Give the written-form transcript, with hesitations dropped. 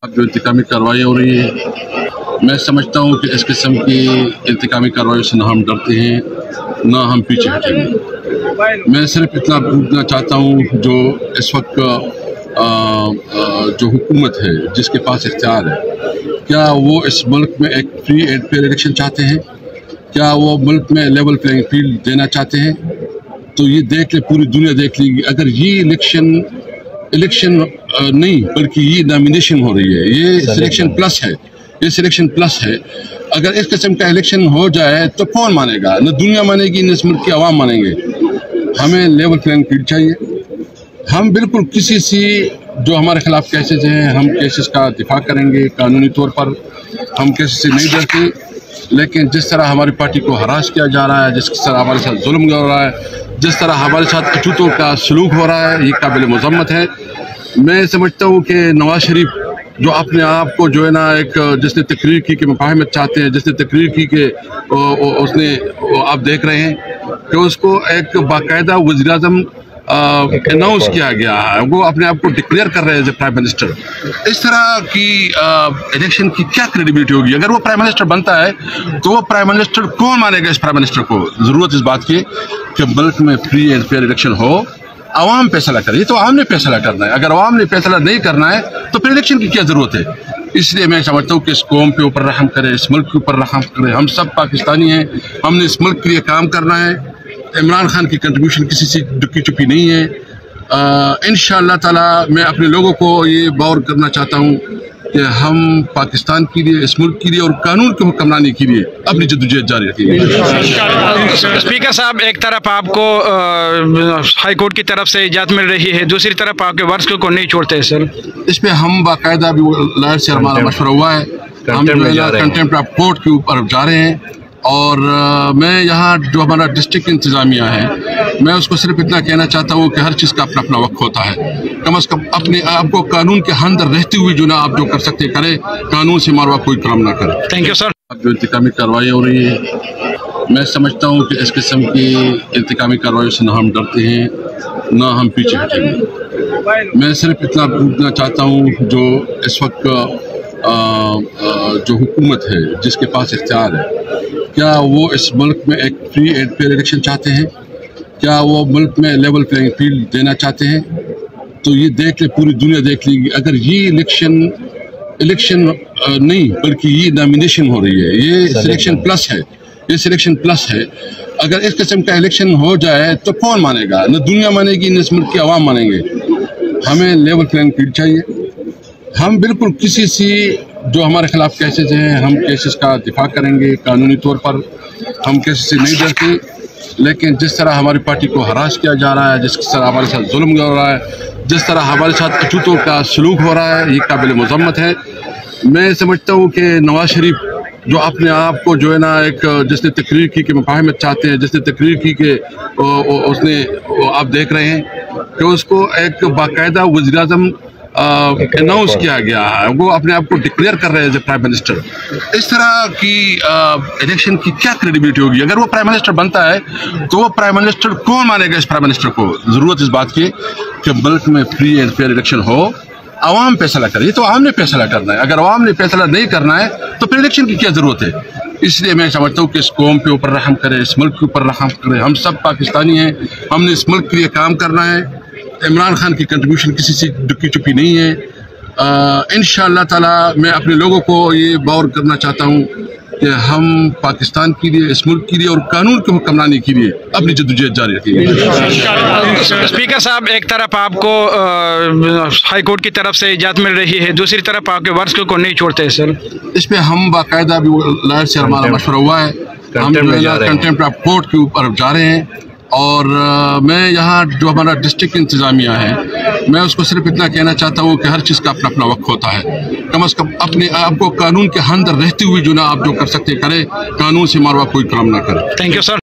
जो इंतकामी कार्रवाई हो रही है, मैं समझता हूँ कि इस किस्म की इंतकामी कार्रवाई से ना हम डरते हैं ना हम पीछे हटेंगे। मैं सिर्फ इतना पूछना चाहता हूँ, जो इस वक्त जो हुकूमत है जिसके पास इख्तियार है, क्या वो इस मुल्क में एक फ्री एंड फेयर इलेक्शन चाहते हैं? क्या वो मुल्क में लेवल प्लेइंग फील्ड देना चाहते हैं? तो ये देख ले, पूरी दुनिया देख लेगी। अगर ये इलेक्शन नहीं बल्कि ये नॉमिनेशन हो रही है, ये सिलेक्शन प्लस है, ये सिलेक्शन प्लस है। अगर इस किस्म का इलेक्शन हो जाए तो कौन मानेगा? न दुनिया मानेगी, न इस मुल्क की आवाम मानेंगे। हमें लेवल प्लेइंग फील्ड चाहिए। हम बिल्कुल किसी से जो हमारे खिलाफ केसेस हैं, हम केसेस का दिफा करेंगे कानूनी तौर पर। हम केसेस से नहीं डरते, लेकिन जिस तरह हमारी पार्टी को हरास किया जा रहा है, जिस तरह हमारे साथ जुल्म हो रहा है, जिस तरह हमारे साथ अछूतों का सलूक हो रहा है, ये काबिल मज़म्मत है। मैं समझता हूँ कि नवाज शरीफ जो अपने आप को जो है ना, एक जिसने तकरीर की कि मुफाहमत चाहते हैं, जिसने तकरीर की कि उसने आप देख रहे हैं कि उसको एक बाकायदा वज़ीर-ए-आज़म अनाउंस किया गया है, वो अपने आप को डिक्लेयर कर रहे हैं एज ए प्राइम मिनिस्टर। इस तरह की इलेक्शन की क्या क्रेडिबिलिटी होगी? अगर वो प्राइम मिनिस्टर बनता है तो वो प्राइम मिनिस्टर कौन मानेगा? इस प्राइम मिनिस्टर को ज़रूरत इस बात की कि मुल्क में फ्री एंड फेयर इलेक्शन हो, आवाम फैसला करे। ये तो आवाम ने फैसला करना है। अगर आवाम ने फैसला नहीं करना है तो फिर इलेक्शन की क्या ज़रूरत है? इसलिए मैं समझता हूँ कि इस कौम के ऊपर रहम करे, इस मुल्क के ऊपर रहम करे। हम सब पाकिस्तानी हैं, हमने इस मुल्क के लिए काम करना है। इमरान खान की कंट्रीब्यूशन किसी से दुखी चुपी नहीं है। इंशाअल्लाह ताला मैं अपने लोगों को ये बावर करना चाहता हूँ कि हम पाकिस्तान के लिए, इस मुल्क के लिए और कानून की हुक्मरानी के लिए अपनी जद्दोजहद जारी रखेंगे। स्पीकर साहब, एक तरफ आपको हाई कोर्ट की तरफ से इजाज़त मिल रही है, दूसरी तरफ आपके वर्ष को नहीं छोड़ते सर। इस पर हम बाकायदा भी लॉयर से हमारा मशवरा हुआ है, हम कंटेम्प्ट ऑफ कोर्ट के ऊपर जा रहे हैं। और मैं यहाँ जो हमारा डिस्ट्रिक्ट इंतज़ामिया है, मैं उसको सिर्फ इतना कहना चाहता हूँ कि हर चीज़ का अपना अपना वक्त होता है। कम अज़ कम अपने आप को कानून के अंदर रहते हुए जो ना आप जो कर सकते करें, कानून से मारवा कोई काम ना करे। Thank you sir. जो इंतकामी कार्रवाई हो रही है, मैं समझता हूँ कि इस किस्म की इंतकामी कार्रवाई से ना हम डरते हैं ना हम पीछे हटेंगे। मैं सिर्फ इतना पूछना चाहता हूँ, जो इस वक्त जो हुकूमत है जिसके पास इख्तियार है, क्या वो इस मुल्क में एक फ्री एंड फेयर इलेक्शन चाहते हैं? क्या वो मुल्क में लेवल प्लेइंग फील्ड देना चाहते हैं? तो ये देख ले, पूरी दुनिया देख लेगी। अगर ये इलेक्शन नहीं बल्कि ये नॉमिनेशन हो रही है, ये सिलेक्शन प्लस है, ये सिलेक्शन प्लस है। अगर इस किस्म का इलेक्शन हो जाए तो कौन मानेगा? न दुनिया मानेगी, न इस मुल्क की आवाम मानेंगे। हमें लेवल प्लेइंग फील्ड चाहिए। हम बिल्कुल किसी से जो हमारे खिलाफ केसेस हैं, हम केसेस का दिफा करेंगे कानूनी तौर पर। हम केसेस से नहीं डरते, लेकिन जिस तरह हमारी पार्टी को हरास किया जा रहा है, जिस तरह हमारे साथ जुल्म हो रहा है, जिस तरह हमारे साथ अछूतों का सलूक हो रहा है, ये काबिल मज़म्मत है। मैं समझता हूँ कि नवाज शरीफ जो अपने आप को जो है ना, एक जिसने तकरीर की कि मुफाहमत चाहते हैं, जिसने तकरीर की कि उसने आप देख रहे हैं कि उसको एक बाकायदा वज़ीर-ए-आज़म अनाउंस किया गया है, वो अपने आप को डिक्लेयर कर रहे हैं एज ए प्राइम मिनिस्टर। इस तरह की इलेक्शन की क्या क्रेडिबिलिटी होगी? अगर वो प्राइम मिनिस्टर बनता है तो वो प्राइम मिनिस्टर कौन मानेगा? इस प्राइम मिनिस्टर को ज़रूरत इस बात की कि मुल्क में फ्री एंड फेयर इलेक्शन हो, आवाम फैसला करे। ये तो आवाम ने फैसला करना है। अगर आवाम ने फैसला नहीं करना है तो फिर इलेक्शन की क्या ज़रूरत है? इसलिए मैं समझता हूँ कि इस कौम के ऊपर रहम करे, इस मुल्क के ऊपर रहम करे। हम सब पाकिस्तानी हैं, हमने इस मुल्क के लिए काम करना है। इमरान खान की कंट्रीब्यूशन किसी से दुखी चुपी नहीं है। इंशाअल्लाह ताला मैं अपने लोगों को ये बावर करना चाहता हूँ कि हम पाकिस्तान के लिए, इस मुल्क के लिए और कानून की हुक्मरानी के लिए अपनी जद्दोजहद जारी रखेंगे। स्पीकर साहब, एक तरफ आपको हाई कोर्ट की तरफ से इजाज़त मिल रही है, दूसरी तरफ आपके वर्ष को नहीं छोड़ते सर। इस पर हम बाकायदा भी लॉयर से हमारा मशवरा हुआ है, हम कंटेम्प्ट ऑफ कोर्ट के ऊपर जा रहे हैं। और मैं यहाँ जो हमारा डिस्ट्रिक्ट इंतज़ामिया है, मैं उसको सिर्फ इतना कहना चाहता हूँ कि हर चीज़ का अपना अपना वक्त होता है। कम अज़ कम अपने आप को कानून के अंदर रहते हुए जो ना आप जो कर सकते करें, कानून से मारवा कोई काम ना करे। Thank you sir.